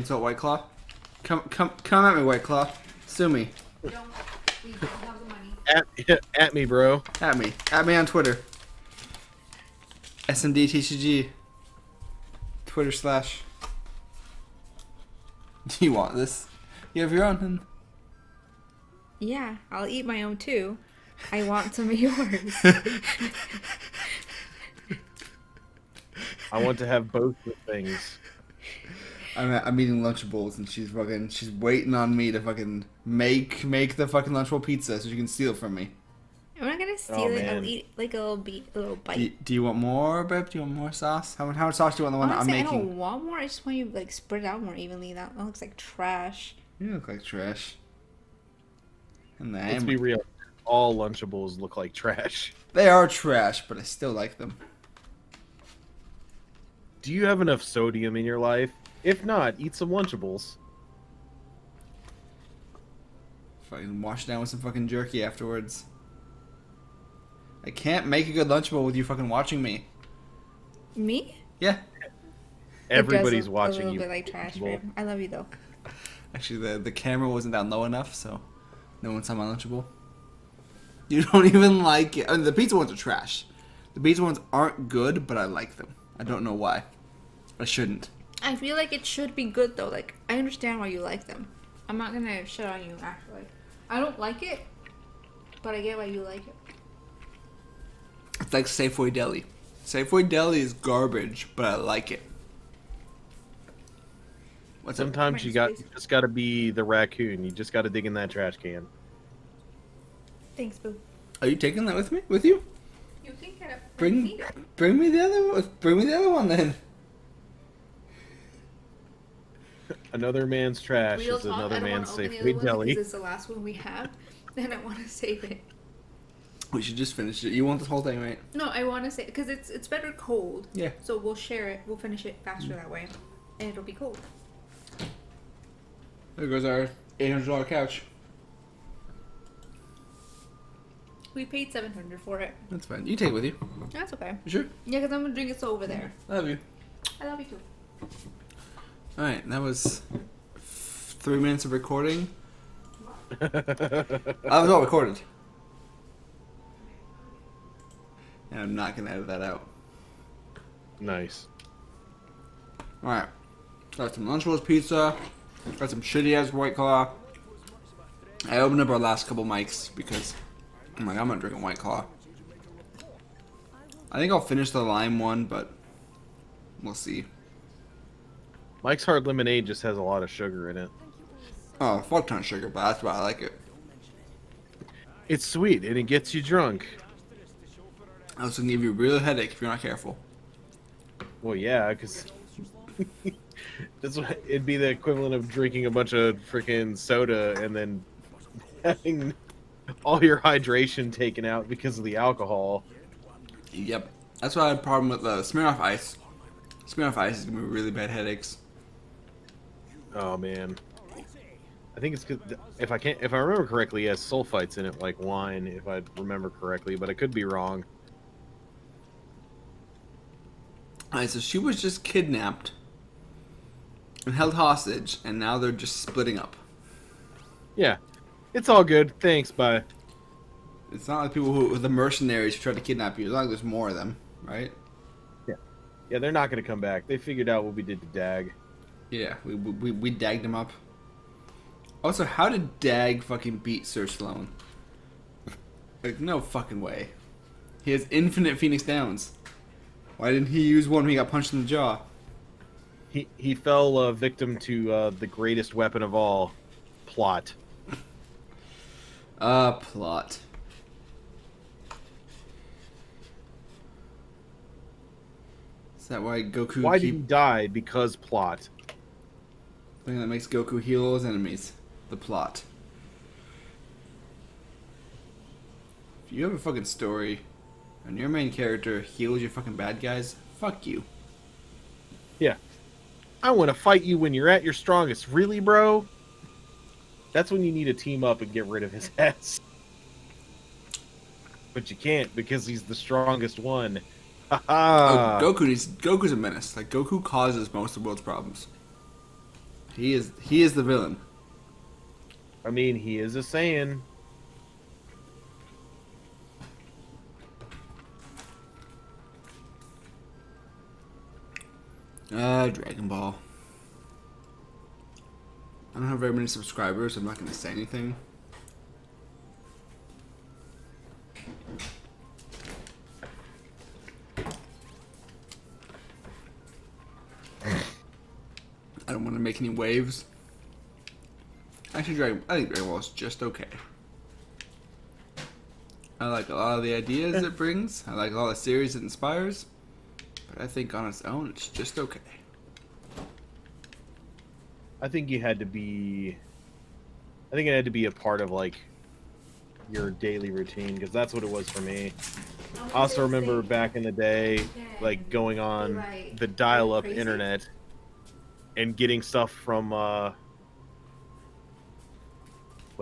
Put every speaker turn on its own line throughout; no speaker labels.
insult White Claw? Come at me, White Claw. Sue me.
We don't have the money.
At me, bro.
At me. At me on Twitter. SMDTCG. Twitter / Do you want this? You have your own.
Yeah, I'll eat my own too. I want some of yours.
I want to have both the things.
I'm eating Lunchables and she's waiting on me to fucking make the fucking Lunchable pizza so she can steal it from me.
I'm not gonna steal it. I'll eat like a little bite.
Do you want more, babe? Do you want more sauce? How much sauce do you want the one
Honestly,
that I'm
I
making?
don't want more. I just want you to like spread it out more evenly. That looks like trash.
You look like trash. And
Let's be real. All Lunchables look like trash.
They are trash, but I still like them.
Do you have enough sodium in your life? If not, eat some Lunchables.
Fucking wash it down with some fucking jerky afterwards. I can't make a good Lunchable with you fucking watching me.
Me?
Yeah.
Everybody's
it does look
watching
a little
you.
bit like trash, babe. I love you though.
Actually, the camera wasn't down low enough, so no one saw my Lunchable. You don't even like it. I mean, the pizza ones are trash. The pizza ones aren't good, but I like them. I don't know why. I shouldn't.
I feel like it should be good though. Like I understand why you like them. I'm not gonna shit on you actually. I don't like it, but I get why you like it.
It's like Safeway Deli. Safeway Deli is garbage, but I like it.
Sometimes you just gotta be the raccoon. You just gotta dig in that trash can.
Thanks, boo.
Are you taking that with me? With you?
You can get it.
Bring me the other one. Bring me the other one then.
Another man's trash
Real
is
talk,
another
I don't
man's
wanna open the
Safeway
other one
Deli.
because it's the last one we have, and I want to save it.
We should just finish it. You want this whole thing, right?
No, I want to say because it's better cold.
Yeah.
So we'll share it. We'll finish it faster that way, and it'll be cold.
There goes our $800 couch.
We paid $700 for it.
That's fine. You take it with you.
That's okay.
You sure?
Yeah, because I'm gonna drink it over there.
I love you.
I love you too.
Alright, that was 3 minutes of recording. That was all recorded. And I'm not going to edit that out.
Nice.
Alright. Got some Lunchables pizza. Got some shitty ass White Claw. I opened up our last couple mics because I'm like, I'm not drinking White Claw. I think I'll finish the lime one, but we'll see.
Mike's Hard Lemonade just has a lot of sugar in it.
Oh, fuck ton of sugar, but that's why I like it.
It's sweet and it gets you drunk.
I also can give you a real headache if you're not careful.
Well, yeah, because it'd be the equivalent of drinking a bunch of freaking soda and then having all your hydration taken out because of the alcohol.
Yep. That's why I had a problem with Smirnoff Ice. Smirnoff Ice is giving me really bad headaches.
Oh man, I think it's good. If I remember correctly, it has sulfites in it, like wine. If I remember correctly, but I could be wrong.
Alright, so she was just kidnapped and held hostage, and now they're just splitting up.
Yeah, it's all good. Thanks, bye.
It's not like the mercenaries who tried to kidnap you. It's not like there's more of them, right?
Yeah, they're not gonna come back. They figured out what we did to Dag.
Yeah, we dagged him up. Also, how did Dag fucking beat Sir Sloan? Like, no fucking way. He has infinite Phoenix Downs. Why didn't he use one when he got punched in the jaw?
He fell victim to the greatest weapon of all, plot.
Plot. Is that why Goku
Why did he die? Because plot.
thing that makes Goku heal all his enemies? The plot. If you have a fucking story and your main character heals your fucking bad guys, fuck you.
Yeah. I want to fight you when you're at your strongest. Really, bro? That's when you need to team up and get rid of his ass. But you can't because he's the strongest one.
Goku's a menace. Like, Goku causes most of the world's problems. He is the villain.
I mean, he is a Saiyan.
Dragon Ball. I don't have very many subscribers, so I'm not going to say anything. I don't want to make any waves. Actually, I think Dragon Ball is just okay. I like a lot of the ideas it brings. I like a lot of the series it inspires. But I think on its own, it's just okay.
I think it had to be a part of like your daily routine, because that's what it was for me. I also remember back in the day, like going on the dial-up internet and getting stuff from what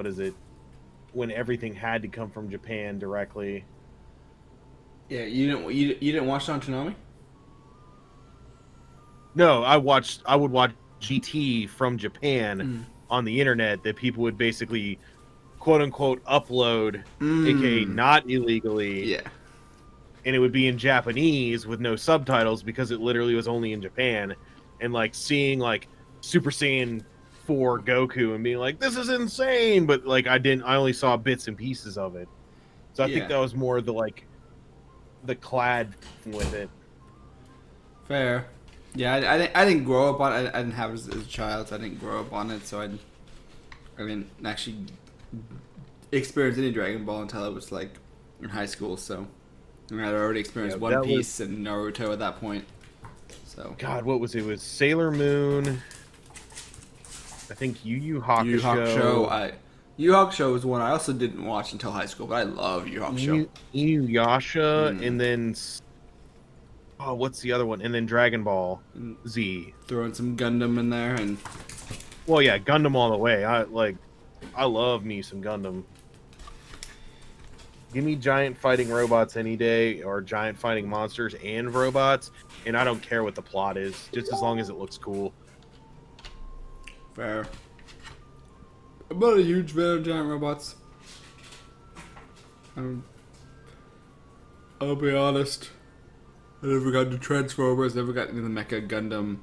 is it? When everything had to come from Japan directly.
Yeah, you didn't watch it on Toonami?
No, I would watch GT from Japan on the internet that people would basically quote unquote upload, aka not illegally.
Yeah.
And it would be in Japanese with no subtitles because it literally was only in Japan. And like seeing like Super Saiyan 4 Goku and being like, this is insane, but like I only saw bits and pieces of it. So I think that was more the clad with it.
Fair. Yeah, I didn't grow up on it. I didn't have it as a child, so I didn't grow up on it. So I didn't actually experience any Dragon Ball until I was like in high school. So I had already experienced One Piece and Naruto at that point. So
God, what was it? It was Sailor Moon. I think Yu Yu Hakusho.
Yu Yu Hakusho was one I also didn't watch until high school, but I love Yu Yu Hakusho.
Inuyasha, and then what's the other one? And then Dragon Ball Z.
Throwing some Gundam in there, and
well, yeah, Gundam all the way. I love me some Gundam. Give me giant fighting robots any day, or giant fighting monsters and robots, and I don't care what the plot is, just as long as it looks cool.
Fair. I'm not a huge fan of giant robots. I'll be honest. I never got into Transformers, never got into the Mecha Gundam,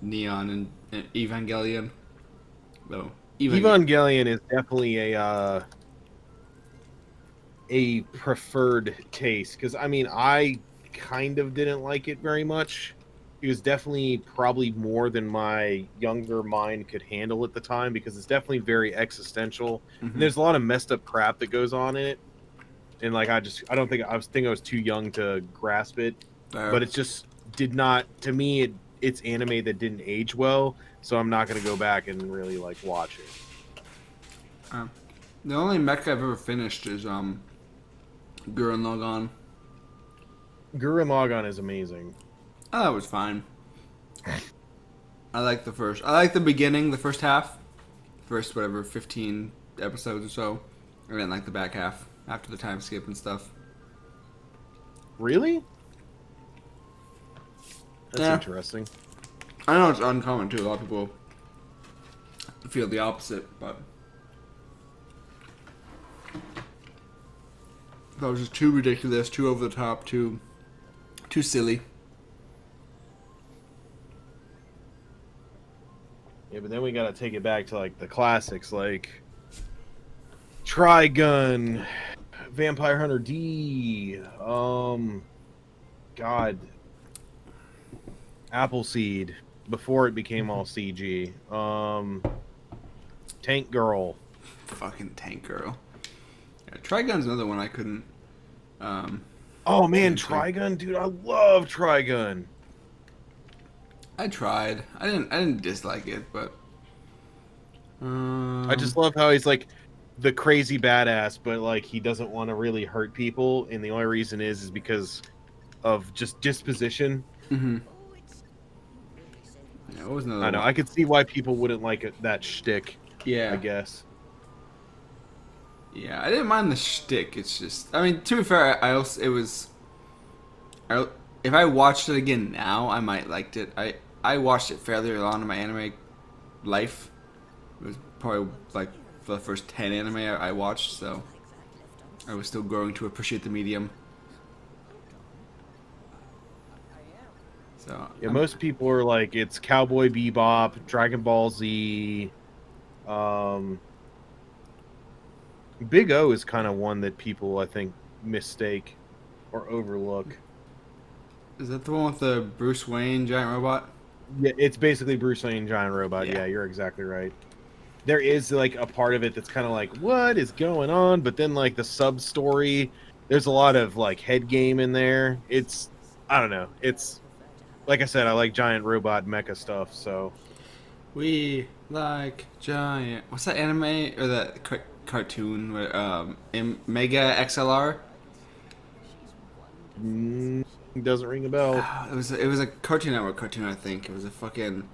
Neon and Evangelion. Though
Evangelion is definitely a preferred taste, because I mean I kind of didn't like it very much. It was definitely probably more than my younger mind could handle at the time, because it's definitely very existential. And there's a lot of messed up crap that goes on in it. And like I think I was too young to grasp it. But it just did not, to me it's anime that didn't age well, so I'm not going to go back and really like watch it.
The only mecha I've ever finished is Gurren Lagann.
Gurren Lagann is amazing.
Oh, that was fine. I like the beginning, the first half. First, 15 episodes or so. I didn't like the back half, after the time skip and stuff.
Really? That's interesting.
I know it's uncommon, too. A lot of people feel the opposite, but that was just too ridiculous, too over the top, too silly.
Yeah, but then we gotta take it back to like the classics, like Trigun, Vampire Hunter D, God, Appleseed before it became all CG, Tank Girl.
Fucking Tank Girl. Yeah, Trigun's another one I couldn't.
Oh man, Trigun, dude, I love Trigun.
I tried. I didn't dislike it, but
I just love how he's like the crazy badass, but like he doesn't want to really hurt people, and the only reason is because of just disposition.
Mm-hmm. Yeah, what was another
I know.
one?
I could see why people wouldn't like that shtick.
Yeah,
I guess.
Yeah, I didn't mind the shtick. It's just, I mean, to be fair, if I watched it again now, I might liked it. I I watched it fairly early on in my anime life. It was probably like for the first 10 anime I watched, so I was still growing to appreciate the medium. So
Yeah, most people are like, it's Cowboy Bebop, Dragon Ball Z. Big O is kind of one that people, I think, mistake or overlook.
is that the one with the Bruce Wayne giant robot?
Yeah, it's basically Bruce Wayne Giant Robot.
Yeah.
Yeah, you're exactly right. There is like a part of it that's kind of like, what is going on? But then like the sub story, there's a lot of like head game in there. It's, I don't know. It's like I said, I like giant robot mecha stuff. So
We like giant. What's that anime or that cartoon? Where, Mega XLR.
doesn't ring a bell.
It was a Cartoon Network cartoon, I think. It was a fucking.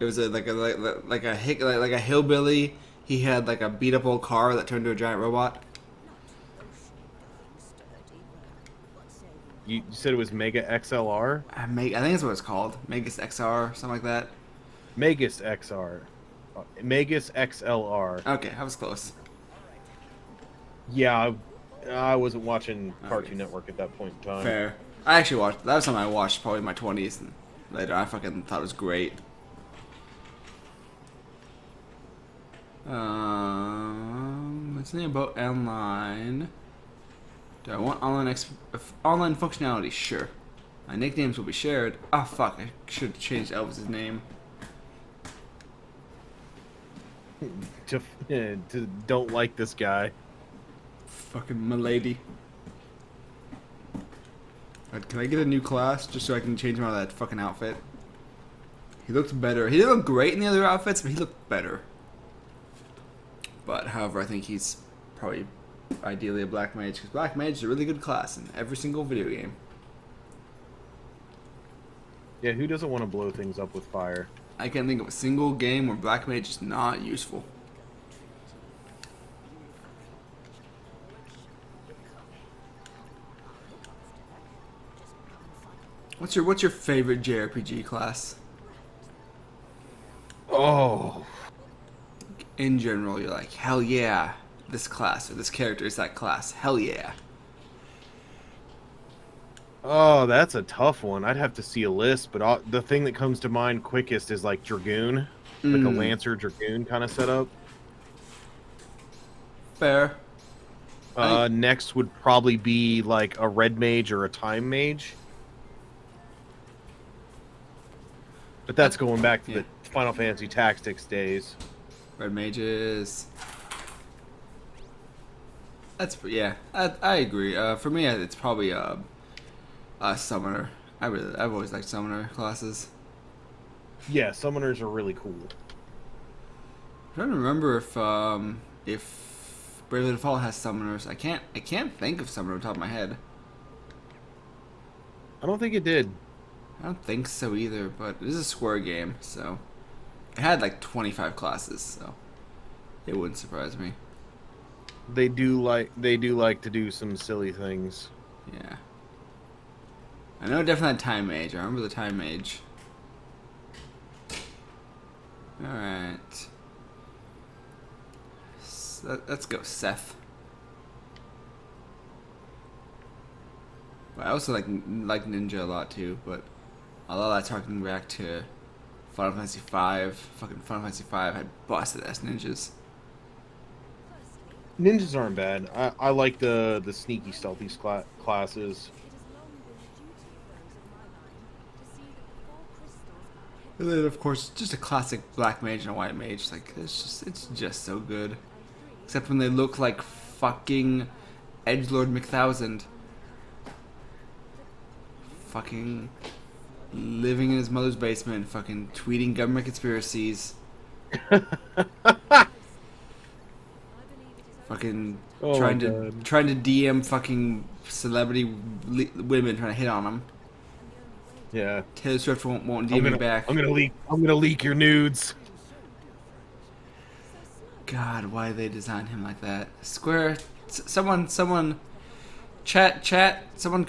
It was like a hillbilly. He had like a beat up old car that turned into a giant robot.
You said it was Mega XLR?
I think that's what it's called. Megas XR, something like that.
Megas XR. Megas XLR.
Okay, I was close.
Yeah, I wasn't watching Cartoon Network at that point in time.
Fair. I actually watched. That was something I watched probably in my 20s. And later, I fucking thought it was great. What's the name about online? Do I want online functionality? Sure. My nicknames will be shared. Ah, fuck! I should have changed Elvis's name.
To don't like this guy.
Fucking milady. Can I get a new class just so I can change him out of that fucking outfit? He looked better. He didn't look great in the other outfits, but he looked better. But, however, I think he's probably ideally a Black Mage, because Black Mage is a really good class in every single video game.
Yeah, who doesn't want to blow things up with fire?
I can't think of a single game where Black Mage is not useful. What's your favorite JRPG class?
Oh,
In general, you're like, hell yeah, this class or this character is that class. Hell yeah.
oh, that's a tough one. I'd have to see a list, but the thing that comes to mind quickest is like Dragoon, like a Lancer Dragoon kind of setup.
Fair.
Next would probably be like a Red Mage or a Time Mage. But that's going back to the Final Fantasy Tactics days.
Red Mages. Yeah, I agree. For me, it's probably a Summoner. I've always liked Summoner classes.
Yeah, Summoners are really cool.
I'm trying to remember if Bravely Default has Summoners. I can't think of Summoner on top of my head.
I don't think it did.
I don't think so either, but it is a Square game, so it had like 25 classes, so it wouldn't surprise me.
They do like to do some silly things.
Yeah. I know it definitely had Time Mage. I remember the Time Mage. Alright. Let's go Seth. But I also like Ninja a lot too, but a lot of that's harkening back to Final Fantasy V. Fucking Final Fantasy V had busted ass ninjas.
Ninjas aren't bad. I like the sneaky stealthy classes.
And then of course just a classic black mage and a white mage. Like it's just so good. Except when they look like fucking Edgelord McThousand. Fucking living in his mother's basement, fucking tweeting government conspiracies. Fucking trying to DM fucking celebrity women trying to hit on him.
Yeah.
Taylor Swift won't DM me back.
I'm gonna leak your nudes.
God, why did they design him like that? Square, someone, chat, someone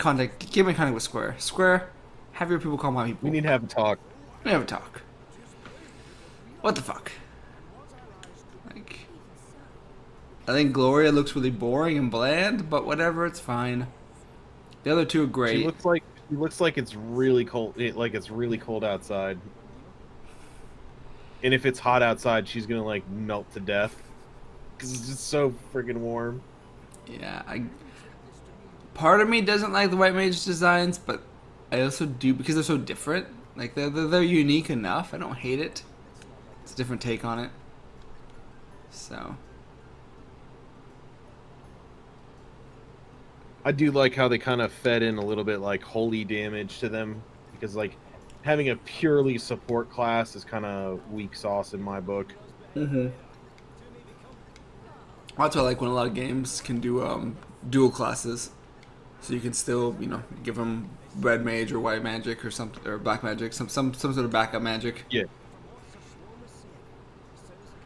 give me contact with Square. Square, have your people call my people.
We need to have a talk.
Let me have a talk. What the fuck? Like, I think Gloria looks really boring and bland, but whatever, it's fine. The other two are great.
She looks like it's really cold. Like it's really cold outside. And if it's hot outside, she's gonna like melt to death because it's just so freaking warm.
Yeah, part of me doesn't like the White Mage designs, but I also do because they're so different. Like they're unique enough. I don't hate it. It's a different take on it. So
I do like how they kind of fed in a little bit like holy damage to them because like having a purely support class is kind of weak sauce in my book.
mm-hmm. That's why I like when a lot of games can do dual classes, so you can still give them red mage or white magic or something or black magic, some sort of backup magic.
Yeah.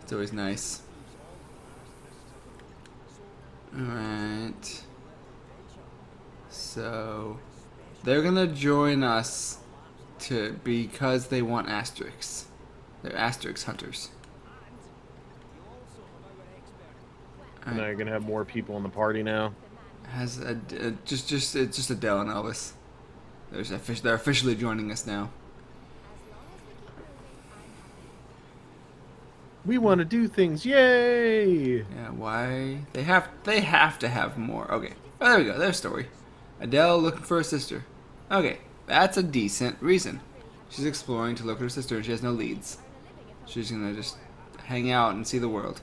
It's always nice. Alright. So they're gonna join us because they want asterisks. They're asterisk hunters.
And now you're gonna have more people in the party now.
Has it's just Adele and Elvis. They're officially joining us now.
We want to do things, yay!
Yeah, why? They have to have more. Okay. Oh, there we go. Their story. Adele looking for a sister. Okay, that's a decent reason. She's exploring to look for her sister and she has no leads. She's gonna just hang out and see the world.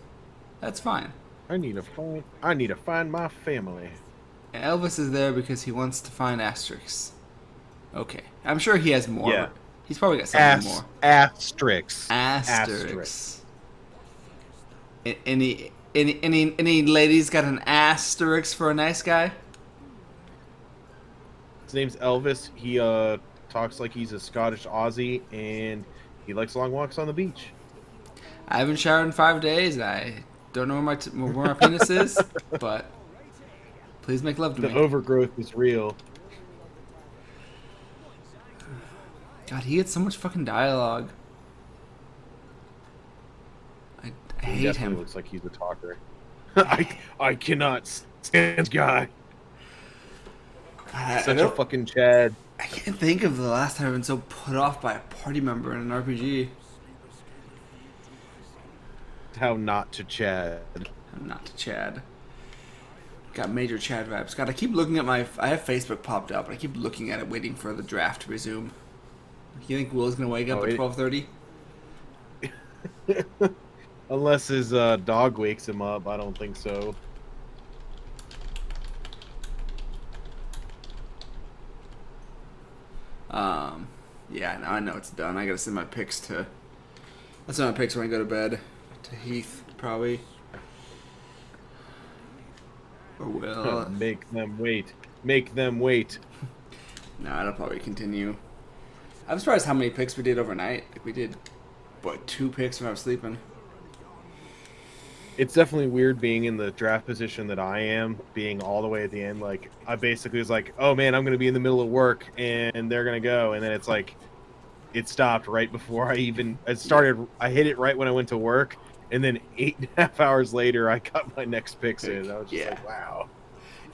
That's fine.
I need to find my family.
And Elvis is there because he wants to find asterisks. Okay. I'm sure he has more.
Yeah.
He's probably got something more.
Asterisks.
Asterisks. Any ladies got an asterisk for a nice guy?
His name's Elvis. He talks like he's a Scottish Aussie, and he likes long walks on the beach.
I haven't showered in 5 days. I don't know where my penis is, but please make love to me.
The overgrowth is real.
God, he had so much fucking dialogue. I
He
hate
definitely
him.
looks like he's a talker. I cannot stand this guy. Such a fucking Chad.
I can't think of the last time I've been so put off by a party member in an RPG.
How not to Chad.
Not to Chad. Got major Chad vibes. God, I keep looking at I have Facebook popped up, and I keep looking at it, waiting for the draft to resume. You think Will's gonna wake up at 12:30?
Unless his dog wakes him up, I don't think so.
Yeah, now I know it's done. I gotta send my pics to. I'll send my pics when I go to bed. To Heath, probably. Or Will.
Make them wait. Make them wait.
No, it'll probably continue. I'm surprised how many picks we did overnight. Like we did, what, 2 picks when I was sleeping.
It's definitely weird being in the draft position that I am, being all the way at the end. Like, I basically was like, oh man, I'm going to be in the middle of work, and they're going to go. And then it's like, it stopped right before it started. I hit it right when I went to work, and then 8.5 hours later, I got my next picks in. I was just like, wow.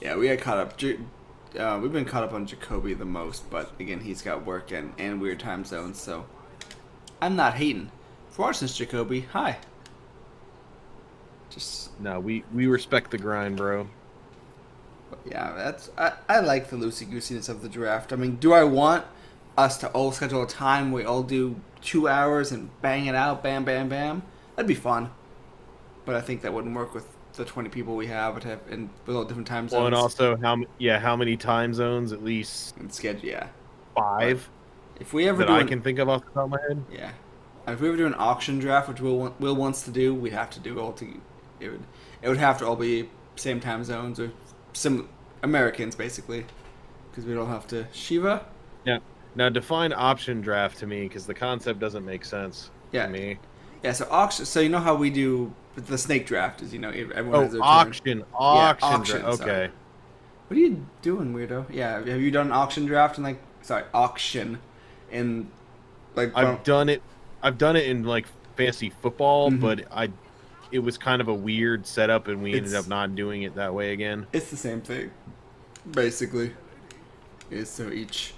Yeah, we got caught up. We've been caught up on Jacoby the most, but again, he's got work and weird time zones, so I'm not hating. For watching this, Jacoby, hi.
No, we respect the grind, bro.
Yeah, I like the loosey goosiness of the draft. I mean, do I want us to all schedule a time where we all do 2 hours and bang it out, bam, bam, bam? That'd be fun. But I think that wouldn't work with the 20 people we have and with all different time zones.
Well, and also how many time zones? At least
and schedule, yeah,
5.
But if we ever
I can think of off the top of my head.
Yeah, if we ever do an auction draft, which Will wants to do, we'd have to do all together. It would have to all be same time zones or some Americans basically, because we don't have to Shiva.
Yeah. Now define option draft to me, because the concept doesn't make sense to me.
Yeah. So auction. So you know how we do the snake draft is everyone has their
auction.
turn.
Auction.
Okay.
Sorry.
What are you doing, weirdo? Yeah. Have you done an auction draft auction in Like
I've done it. I've done it in like fantasy football,
Mhm.
but it was kind of a weird setup, and we ended
It's
up not doing it that way again.
it's the same thing, basically. Is so each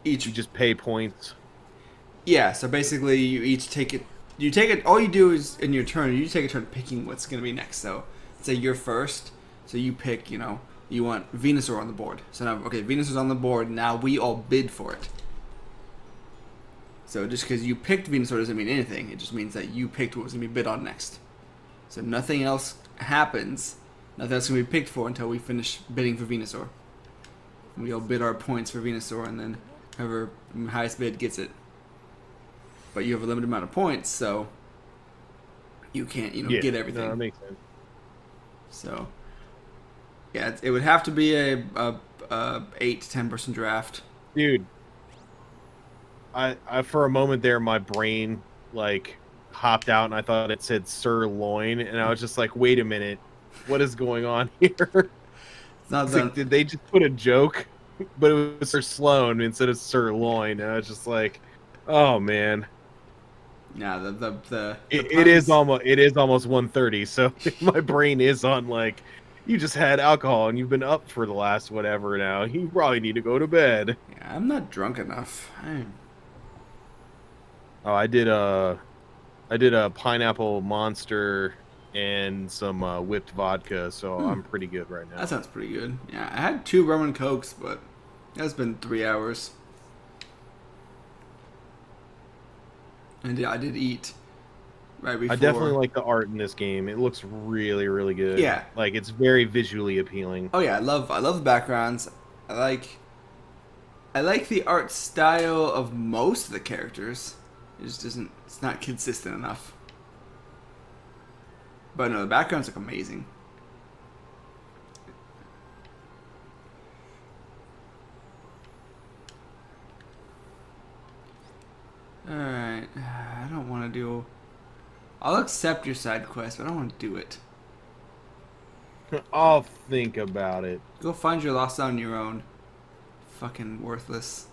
You just pay points.
yeah. So basically, you each take it. You take it. All you do is in your turn. You take a turn picking what's gonna be next. So say you're first. So you pick. You know, you want Venusaur on the board. So now, okay, Venusaur's on the board. Now we all bid for it. So just because you picked Venusaur doesn't mean anything. It just means that you picked what was gonna be bid on next. So nothing else happens. Nothing else can be picked for until we finish bidding for Venusaur. We all bid our points for Venusaur, and then whoever highest bid gets it. But you have a limited amount of points, so you can't, get everything.
No, that makes sense.
So yeah, it would have to be a 8 to 10 person draft.
Dude, I for a moment there, my brain like hopped out, and I thought it said sirloin, and I was just like, wait a minute, what is going on here?
It's not
It's
done.
like, did they just put a joke? But it was Sir Sloan instead of sirloin, and I was just like, oh man.
Nah, the
It is
puns-
almost 1:30, so my brain is on like, you just had alcohol and you've been up for the last whatever now. You probably need to go to bed.
Yeah, I'm not drunk enough.
Oh, I did a pineapple monster and some whipped vodka, so I'm pretty good right now.
That sounds pretty good. Yeah, I had 2 rum and cokes, but that's been 3 hours. And yeah, I did eat right before.
I definitely like the art in this game. It looks really, really good.
Yeah.
Like it's very visually appealing.
Oh yeah, I love the backgrounds. I like the art style of most of the characters. It just doesn't. It's not consistent enough. But no, the backgrounds look amazing. Alright. I don't want to do... I'll accept your side quest, but I don't want to do it.
I'll think about it.
Go find your lost on your own. Fucking worthless.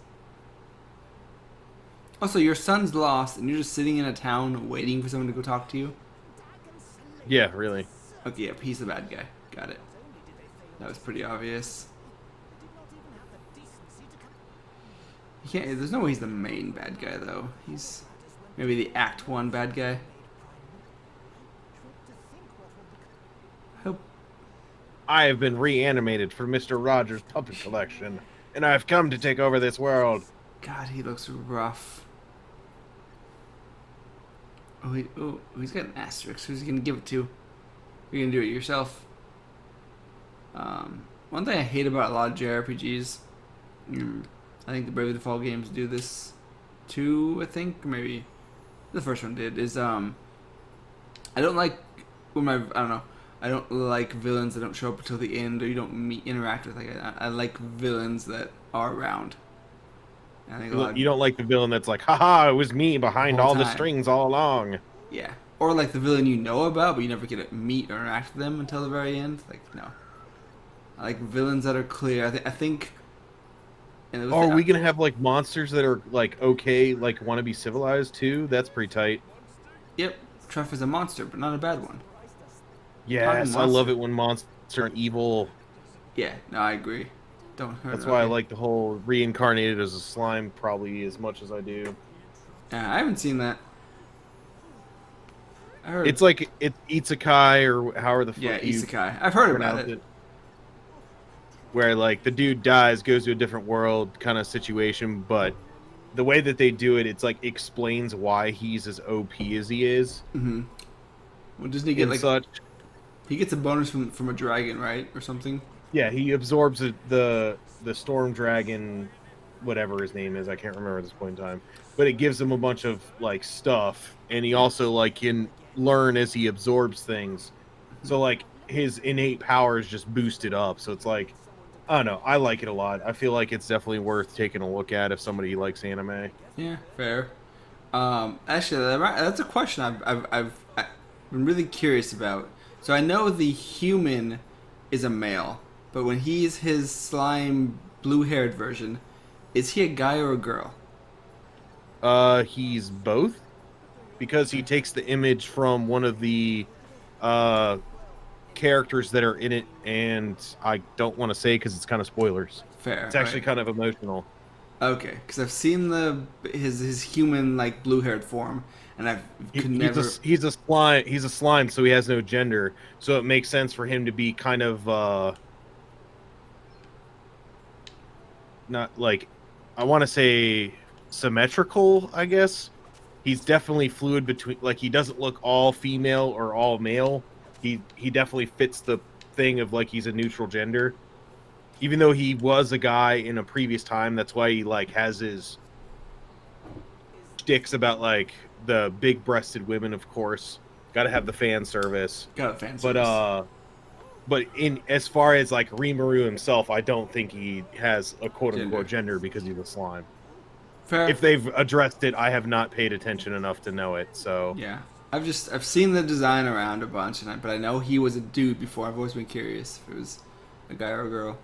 Also, your son's lost, and you're just sitting in a town waiting for someone to go talk to you?
Yeah, really.
Okay, yep, he's the bad guy. Got it. That was pretty obvious. He can't, there's no way he's the main bad guy, though. He's maybe the Act 1 bad guy. Hope.
I have been reanimated for Mr. Rogers' puppet collection, and I've come to take over this world.
God, he looks rough. Oh, he's got an asterisk. Who's he gonna give it to? You're gonna do it yourself. One thing I hate about a lot of JRPGs, I think the Bravely Default games do this too. I think maybe the first one did. Is I don't like when I don't know. I don't like villains that don't show up until the end or you don't interact with. Like I like villains that are around. I think
You don't like the villain that's like, haha, it was me behind
Whole
all the
time.
strings all along.
Yeah. Or like the villain you know about, but you never get to meet or interact with them until the very end. Like, no. I like villains that are clear. I think. And
Oh, are we gonna have like monsters that are like okay, like want to be civilized too? That's pretty tight.
Yep. Truff is a monster, but not a bad one.
Yes, I love it when monsters are evil.
Yeah. No, I agree. Don't hurt.
That's why I like the whole reincarnated as a slime probably as much as I do.
I haven't seen that. I heard.
It's like it's isekai or however the fuck
yeah,
you
isekai. I've heard about
pronounce
it.
Where like the dude dies, goes to a different world kind of situation, but the way that they do it, it's like explains why he's as OP as he is.
Mm-hmm. Well, doesn't he get
and
like
such.
he gets a bonus from a dragon, right, or something?
Yeah, he absorbs the storm dragon, whatever his name is. I can't remember at this point in time, but it gives him a bunch of like stuff, and he also like can learn as he absorbs things. So like his innate power is just boosted up. So it's like, I don't know. I like it a lot. I feel like it's definitely worth taking a look at if somebody likes anime.
Yeah, fair. Actually, that's a question I've been really curious about. So I know the human is a male, but when he's his slime blue-haired version, is he a guy or a girl?
He's both, because he takes the image from one of the characters that are in it, and I don't want to say because it's kind of spoilers.
Fair.
It's actually
right.
kind of emotional.
Okay, because I've seen his human like blue haired form, and I could never.
He's a slime. He's a slime, so he has no gender. So it makes sense for him to be kind of not like, I want to say symmetrical, I guess. He's definitely fluid between, like, he doesn't look all female or all male. He definitely fits the thing of like he's a neutral gender. Even though he was a guy in a previous time, that's why he like has his dicks about like the big-breasted women, of course. Got to have the fan service.
Got a fan service.
But in as far as like Rimuru himself, I don't think he has a quote-unquote gender because he's a slime.
Fair.
If they've addressed it, I have not paid attention enough to know it. So
Yeah, I've seen the design around a bunch, but I know he was a dude before. I've always been curious if it was a guy or a girl.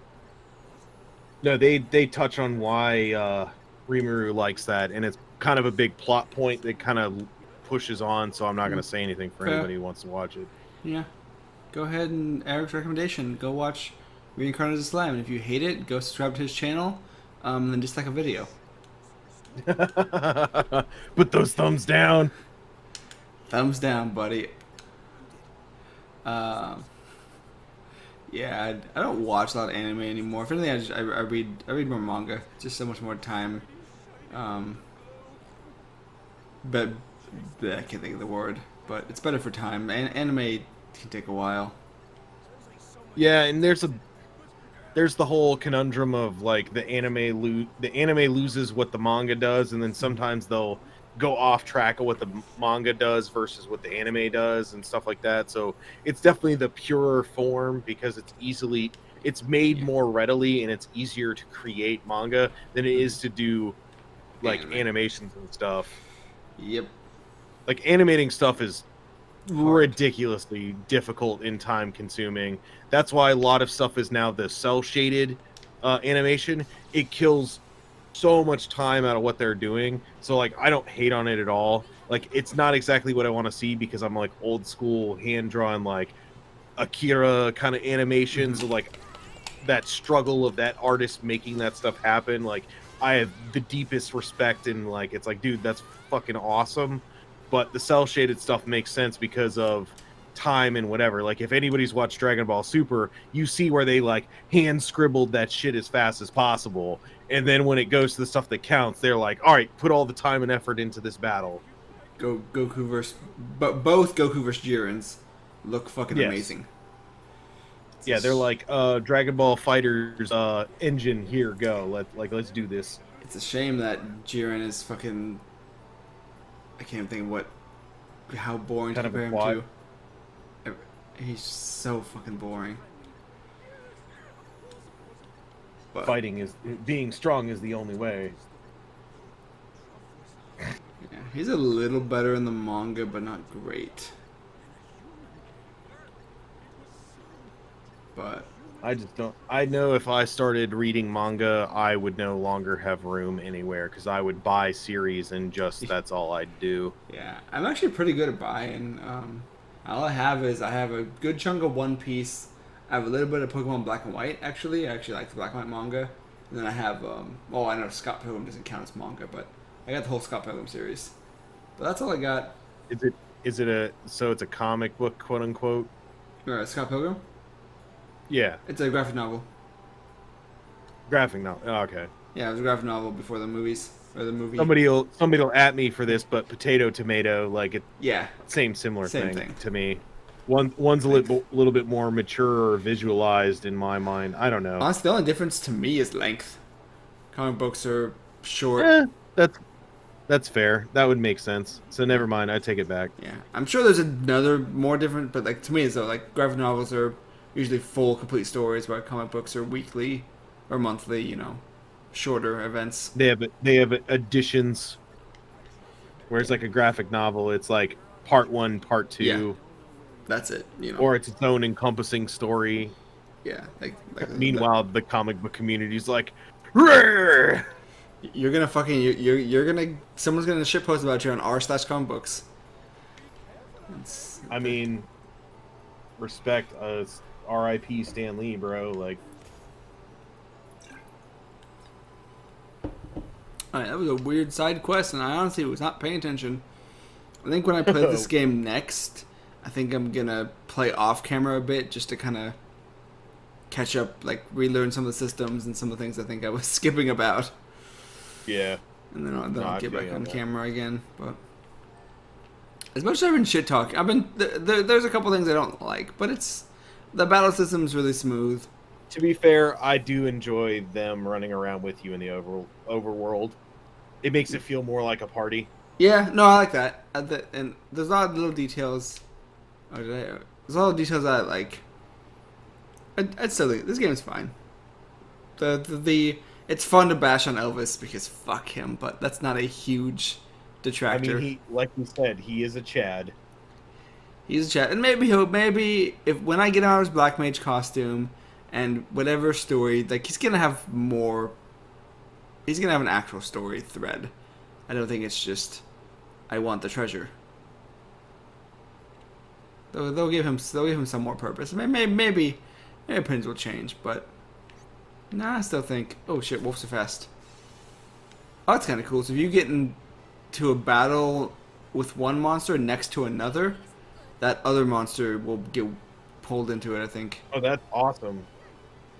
no, they touch on why Rimuru likes that, and it's kind of a big plot point that kind of pushes on. So I'm not going to say anything for
Fair.
anybody who wants to watch it.
Yeah, go ahead and Eric's recommendation. Go watch Reincarnated as a Slime, and if you hate it, go subscribe to his channel, and then just like a video.
Put those thumbs down.
Thumbs down, buddy. Yeah, I don't watch a lot of anime anymore. If anything, I read more manga. Just so much more time. But I can't think of the word. But it's better for time. Anime can take a while.
Yeah, and there's the whole conundrum of like the anime loses what the manga does, and then sometimes they'll go off track of what the manga does versus what the anime does and stuff like that. So it's definitely the purer form because it's made more readily, and it's easier to create manga than it is to do like animations and stuff.
Yep.
Like animating stuff is ridiculously difficult and time consuming. That's why a lot of stuff is now the cell shaded animation. It kills so much time out of what they're doing. So like I don't hate on it at all. Like it's not exactly what I want to see because I'm like old school hand drawn like Akira kind of animations, like that struggle of that artist making that stuff happen. Like I have the deepest respect, and like it's like, dude, that's fucking awesome. But the cell shaded stuff makes sense because of time and whatever. Like if anybody's watched Dragon Ball Super, you see where they like hand scribbled that shit as fast as possible, and then when it goes to the stuff that counts, they're like, all right, put all the time and effort into this battle.
Goku versus both Goku versus Jirins look fucking amazing.
Yeah, they're like Dragon Ball Fighters engine, here, go. Let's do this.
It's a shame that Jiren is fucking, I can't think of how boring to compare him to. He's so fucking boring. But
Being strong is the only way.
yeah, he's a little better in the manga, but not great. But
I just don't. I know if I started reading manga, I would no longer have room anywhere because I would buy series and that's all I'd do.
yeah, I'm actually pretty good at buying. All I have is I have a good chunk of One Piece. I have a little bit of Pokemon Black and White. I actually like the Black and White manga. And then I have I know Scott Pilgrim doesn't count as manga, but I got the whole Scott Pilgrim series. But that's all I got.
Is it so it's a comic book, quote unquote?
Scott Pilgrim?
Yeah,
It's a graphic novel.
graphic novel. Oh, okay.
Yeah, it was a graphic novel before the movies or the movie.
Somebody'll at me for this, but potato tomato, like it.
Yeah,
Similar
Same
thing
thing.
to me. One's a little bit more mature or visualized in my mind. I don't know.
honestly, the only difference to me is length. Comic books are short.
That's fair. That would make sense. So never mind. I take it back.
Yeah, I'm sure there's another more different, but like to me, it's like graphic novels are usually full, complete stories, where comic books are weekly or monthly. Shorter events.
They have additions. Whereas like a graphic novel, it's like part 1, part 2.
Yeah. That's it.
Or it's its own encompassing story.
yeah. Like
Meanwhile, the comic book community is like, "Rrr!"
You're gonna fucking you're gonna someone's gonna shitpost about you on r/comic books.
I mean, respect, R.I.P. Stan Lee, bro. Like,
Alright, that was a weird side quest, and I honestly was not paying attention. I think when I play this game next, I think I'm gonna play off camera a bit just to kind of catch up, like relearn some of the systems and some of the things I think I was skipping about.
yeah.
And then I'll get back on
that.
camera again. But as much as I've been shit talking, there's a couple things I don't like, but the battle system's really smooth.
To be fair, I do enjoy them running around with you in the overworld. It makes it feel more like a party.
Yeah, no, I like that. And there's a lot of little details. There's a lot of details that I like. I'd still think this game is fine. It's fun to bash on Elvis because fuck him, but that's not a huge detractor.
I mean, like you said, he is a Chad.
He's a Chad, and maybe if when I get out of his Black Mage costume and whatever story, like he's gonna have more. He's gonna have an actual story thread. I don't think it's just I want the treasure. They'll give him some more purpose. Maybe opinions will change, but nah, I still think. Oh shit, wolves are fast. Oh, that's kind of cool. So if you get into a battle with one monster next to another, that other monster will get pulled into it, I think.
Oh, that's awesome.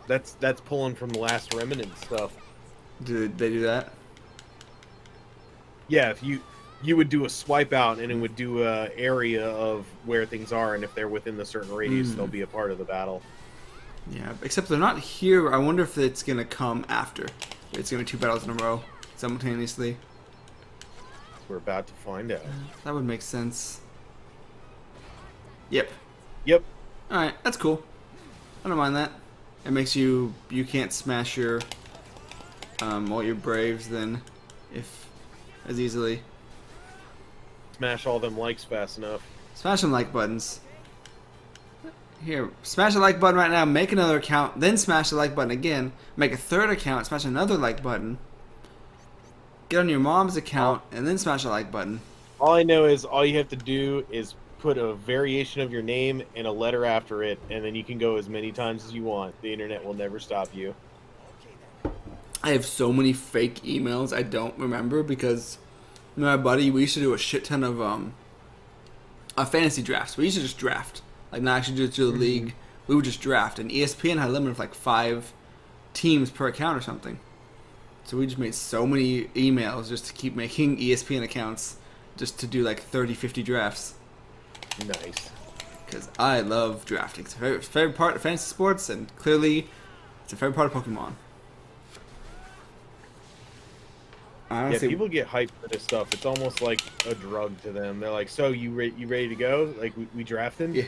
That's pulling from the Last Remnant stuff.
Do they do that?
Yeah, if you would do a swipe out and it would do a area of where things are, and if they're within the certain radius, they'll be a part of the battle.
Yeah, except they're not here. I wonder if it's gonna come after. It's gonna be 2 battles in a row simultaneously.
We're about to find out.
That would make sense. Yep.
Yep.
Alright, that's cool. I don't mind that. It makes you can't smash your all your braves then if as easily.
Smash all them likes fast enough.
Smash them like buttons. Here, smash the like button right now, make another account, then smash the like button again, make a third account, smash another like button, get on your mom's account, and then smash the like button.
All I know is all you have to do is put a variation of your name and a letter after it, and then you can go as many times as you want. The internet will never stop you.
I have so many fake emails I don't remember because my buddy, we used to do a shit ton of fantasy drafts. We used to just draft. Like not actually do it through the league. We would just draft. And ESPN had a limit of like 5 teams per account or something. So we just made so many emails just to keep making ESPN accounts just to do like 30, 50 drafts.
Nice.
Because I love drafting. It's a favorite part of fantasy sports, and clearly it's a favorite part of Pokemon. Honestly,
Yeah, people get hyped for this stuff. It's almost like a drug to them. They're like, "So you ready to go? Like we drafting?"
Yeah.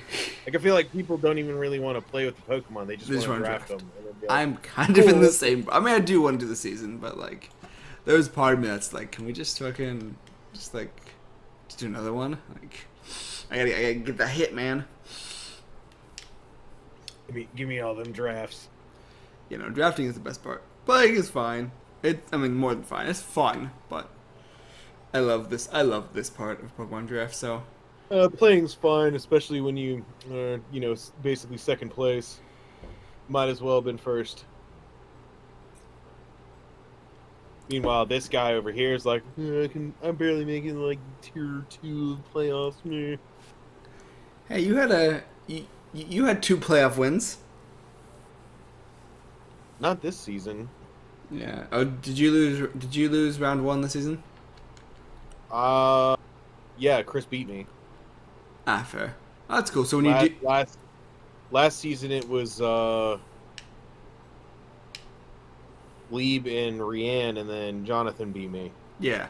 Like I feel like people don't even really want to play with the Pokemon. They just want to draft them. And then be like,
I'm kind of in the same. I mean, I do want to do the season, but like, there's part of me that's like, can we just fucking just do another one? Like, I gotta get that hit, man.
give me all them drafts.
You know, drafting is the best part. Playing is fine. I mean, more than fine. It's fun, but I love this. I love this part of Pokemon Draft. So
Playing's fine, especially when you basically second place. Might as well have been first. Meanwhile, this guy over here is like, I'm barely making like tier 2 playoffs. Meh.
hey, you had 2 playoff wins.
Not this season.
Yeah. Oh, did you lose round 1 this season?
Yeah, Chris beat me.
Ah, fair. Oh, that's cool. So when you do
last season it was Lieb and Rianne, and then Jonathan beat me.
yeah,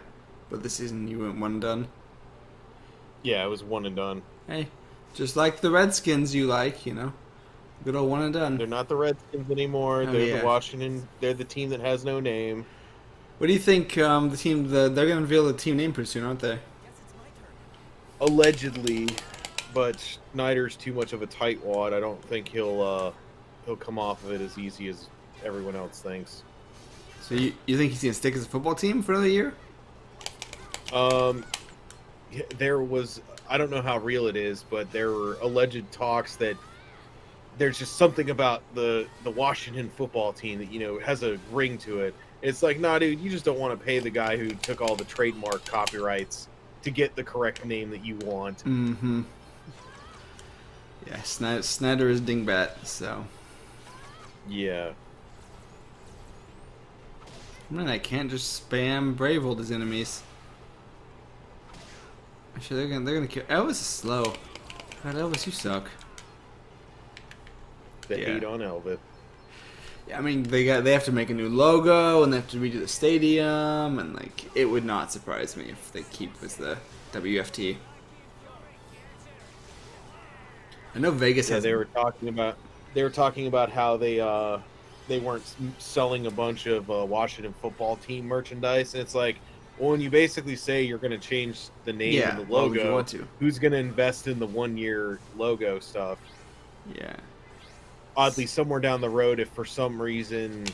but this season you went 1 and done.
Yeah, it was 1 and done.
Hey, just like the Redskins, you like, you know, good old 1 and done.
They're not the Redskins anymore.
Oh,
They're
yeah.
the Washington. They're the team that has no name.
What do you think? They're gonna reveal the team name pretty soon, aren't they?
Allegedly, but Snyder's too much of a tightwad. I don't think he'll come off of it as easy as everyone else thinks.
So you think he's gonna stick as a football team for another year?
There was, I don't know how real it is, but there were alleged talks that there's just something about the Washington football team that, has a ring to it. It's like, nah, dude, you just don't want to pay the guy who took all the trademark copyrights to get the correct name that you want.
Mm-hmm. Yeah, Snyder is dingbat, so.
Yeah.
Man, I can't just spam Bravehold as enemies. Actually, they're gonna kill. Elvis is slow. God, Elvis, you suck.
The hate on Elvis.
Yeah, I mean they have to make a new logo and they have to redo the stadium and like it would not surprise me if they keep as the WFT. I know Vegas has.
They were talking about how they weren't selling a bunch of Washington football team merchandise, and it's like, well, when you basically say you're going to change the name and the
why would you
logo,
want to?
who's going to invest in the 1-year logo stuff?
Yeah.
Oddly, somewhere down the road, if for some reason,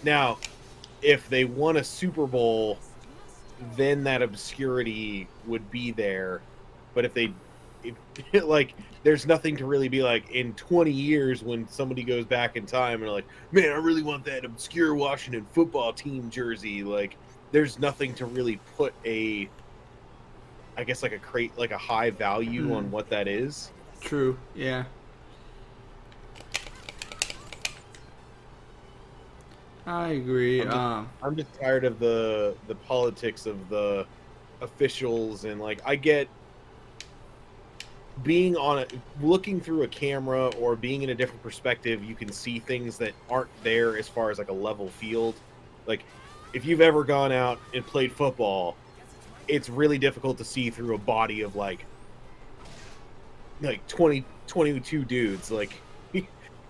now, if they won a Super Bowl, then that obscurity would be there. But if like, there's nothing to really be like in 20 years when somebody goes back in time and they're like, man, I really want that obscure Washington football team jersey. Like, there's nothing to really put a high value on what that is.
True. Yeah. I agree.
I'm just tired of the politics of the officials, and like, I get being looking through a camera or being in a different perspective, you can see things that aren't there as far as like a level field. Like, if you've ever gone out and played football, it's really difficult to see through a body of like 22 dudes. Like,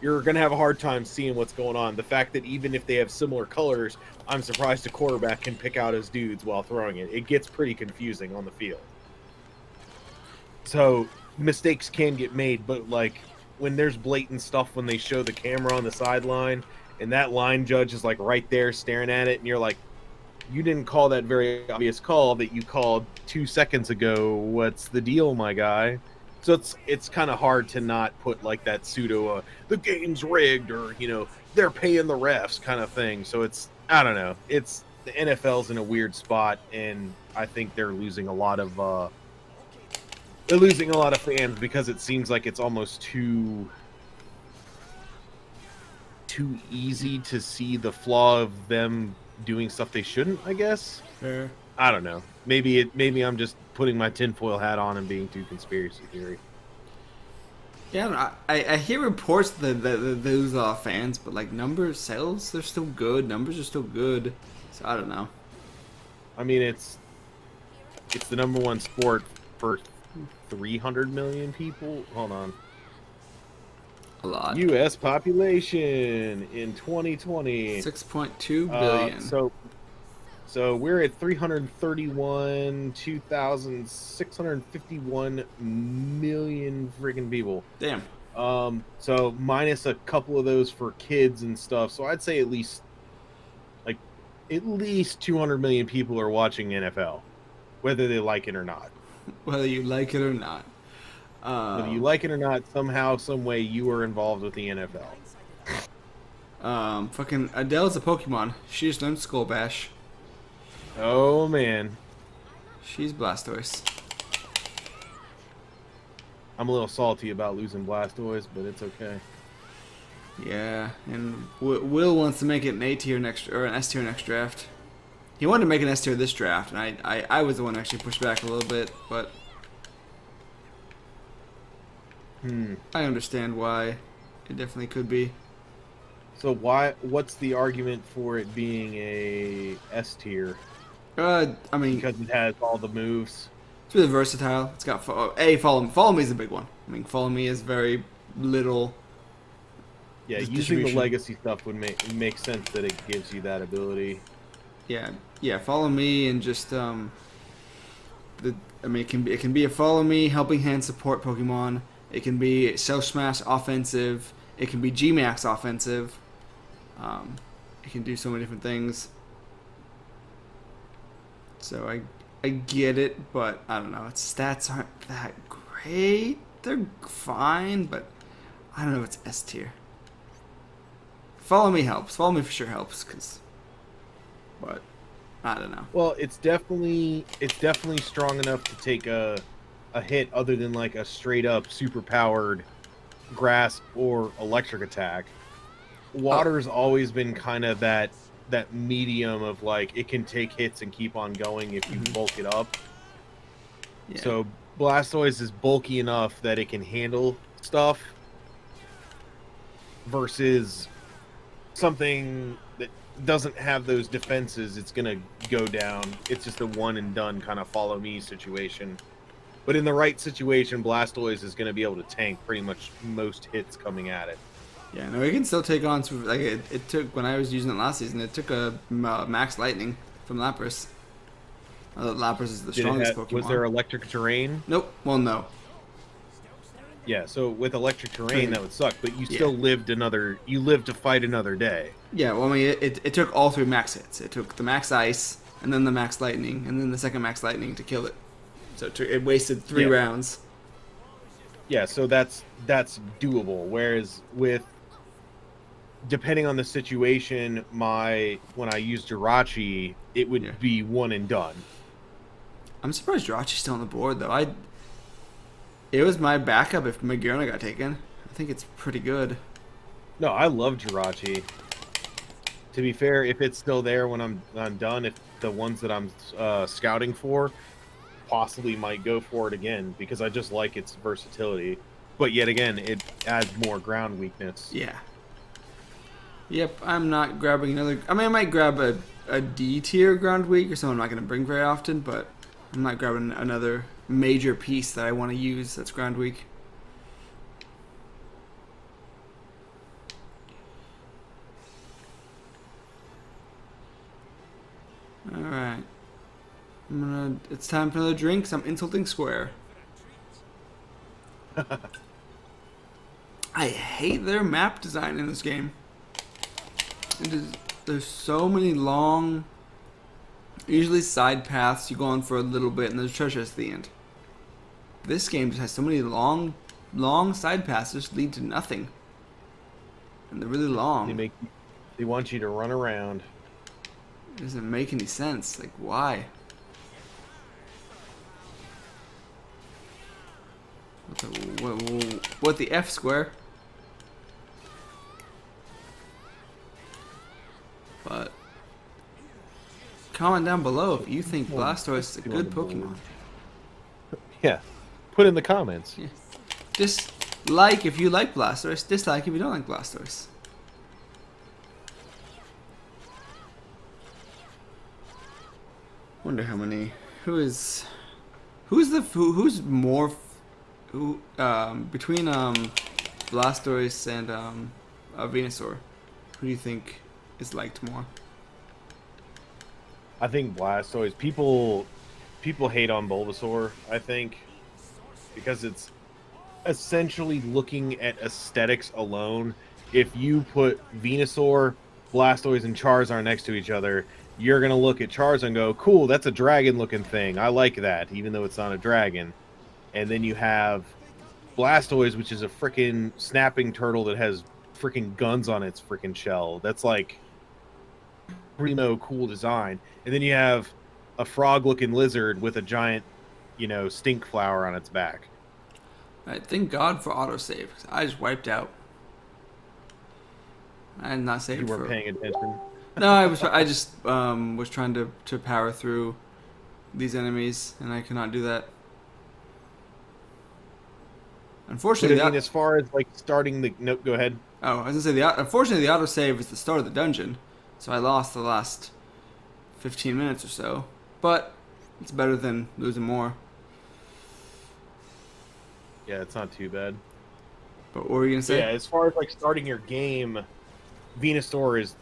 you're going to have a hard time seeing what's going on. The fact that even if they have similar colors, I'm surprised a quarterback can pick out his dudes while throwing it. It gets pretty confusing on the field. So mistakes can get made, but like when there's blatant stuff when they show the camera on the sideline and that line judge is like right there staring at it and you're like, you didn't call that very obvious call that you called 2 seconds ago. What's the deal, my guy? So it's kind of hard to not put like that pseudo the game's rigged or they're paying the refs kind of thing. So I don't know. It's the NFL's in a weird spot, and I think they're losing a lot of fans because it seems like it's almost too easy to see the flaw of them doing stuff they shouldn't, I guess.
Fair.
I don't know. Maybe I'm just putting my tinfoil hat on and being too conspiracy theory.
Yeah, I hear reports that those are fans, but like sales, they're still good. Numbers are still good. So I don't know.
I mean, it's the number one sport for 300 million people. Hold on.
A lot.
U.S. population in 2020.
6.2 billion.
So we're at 251 million friggin' people.
Damn.
So minus a couple of those for kids and stuff. So I'd say at least 200 million people are watching NFL, whether they like it or not.
Whether you like it or not.
Whether you like it or not, somehow, some way, you are involved with the NFL.
Fucking Adele's a Pokemon. She just learned Skull Bash.
Oh, man.
She's Blastoise.
I'm a little salty about losing Blastoise, but it's okay.
Yeah, and Will wants to make it an A tier next or an S tier next draft. He wanted to make an S tier this draft, and I was the one who actually pushed back a little bit, but I understand why it definitely could be.
So what's the argument for it being a S tier?
I mean,
Because it has all the moves.
it's really versatile. It's got follow me is a big one. I mean, follow me is very little.
Yeah, using the
distribution.
legacy stuff would make sense that it gives you that ability.
Yeah. Follow me and just I mean, it can be a follow me helping hand support Pokemon. It can be Self Smash offensive. It can be G Max offensive. It can do so many different things. So I get it, but I don't know. Its stats aren't that great. They're fine, but I don't know if it's S tier. Follow me helps. Follow me for sure helps, but I don't know.
Well, it's definitely strong enough to take a hit other than like a straight up super powered grass or electric attack. Water's always been kind of that medium of like it can take hits and keep on going if you bulk it up.
Yeah.
So Blastoise is bulky enough that it can handle stuff versus something that doesn't have those defenses. It's gonna go down. It's just a one and done kind of follow me situation. But in the right situation, Blastoise is gonna be able to tank pretty much most hits coming at it.
Yeah, no, it can still take on some, like it took when I was using it last season. It took a max lightning from Lapras. Lapras is the strongest Pokemon.
Was there electric terrain?
Nope. Well, no.
Yeah, so with electric terrain that would suck, but you still lived to fight another day.
Yeah, well, I mean, it took all 3 max hits. It took the max ice, and then the max lightning, and then the second max lightning to kill it. So it wasted 3 rounds.
Yeah, so that's doable. Whereas with depending on the situation, when I used Jirachi, it would be one and done.
I'm surprised Jirachi's still on the board though. It was my backup if Magearna got taken. I think it's pretty good.
No, I love Jirachi. To be fair, if it's still there when I'm done, if the ones that I'm scouting for possibly might go for it again because I just like its versatility. But yet again, it adds more ground weakness.
Yeah. Yep, I'm not grabbing another. I mean, I might grab a D tier ground weak or someone I'm not going to bring very often, but I'm not grabbing another major piece that I want to use that's ground weak. Alright. It's time for another drink, 'cause I'm insulting Square. I hate their map design in this game. There's so many long, usually side paths you go on for a little bit and there's treasure at the end. This game just has so many long side paths that just lead to nothing. And they're really long.
They want you to run around.
It doesn't make any sense. Like, why? What the F, Square? But comment down below if you think Blastoise is a good Pokemon.
Yeah, put in the comments.
Yeah. Just like if you like Blastoise, dislike if you don't like Blastoise. Wonder how many. Who's more between Blastoise and Venusaur? Who do you think is liked more?
I think Blastoise. People hate on Bulbasaur, I think, because it's essentially looking at aesthetics alone. If you put Venusaur, Blastoise, and Charizard next to each other, you're going to look at Charizard and go, cool, that's a dragon-looking thing. I like that, even though it's not a dragon. And then you have Blastoise, which is a freaking snapping turtle that has freaking guns on its freaking shell. That's like primo cool design. And then you have a frog-looking lizard with a giant, stink flower on its back.
Alright, thank God for autosave. I just wiped out. I had not saved.
You weren't paying attention.
No, I just was trying to power through these enemies, and I could not do that. Unfortunately,
But I mean, as far as like starting the nope, go ahead.
Oh, I was gonna say unfortunately the autosave is the start of the dungeon, so I lost the last 15 minutes or so. But it's better than losing more.
Yeah, it's not too bad.
But what were you gonna say?
Yeah, as far as like starting your game, Bulbasaur is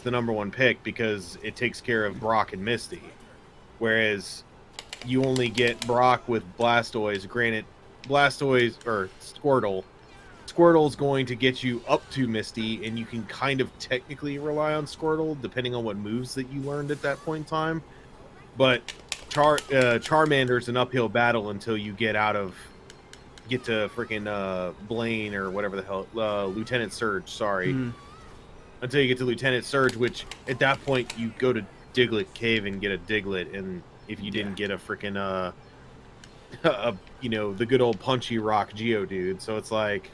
the #1 pick because it takes care of Brock and Misty, whereas you only get Brock with Blastoise. Granted, Blastoise or Squirtle Squirtle's going to get you up to Misty, and you can kind of technically rely on Squirtle depending on what moves that you learned at that point in time. But Charmander's an uphill battle until you get to freaking Blaine or whatever the hell, Lieutenant Surge. Sorry, until you get to Lieutenant Surge, which at that point you go to Diglett Cave and get a Diglett, and if you didn't get a freaking the good old punchy rock Geodude, so it's like.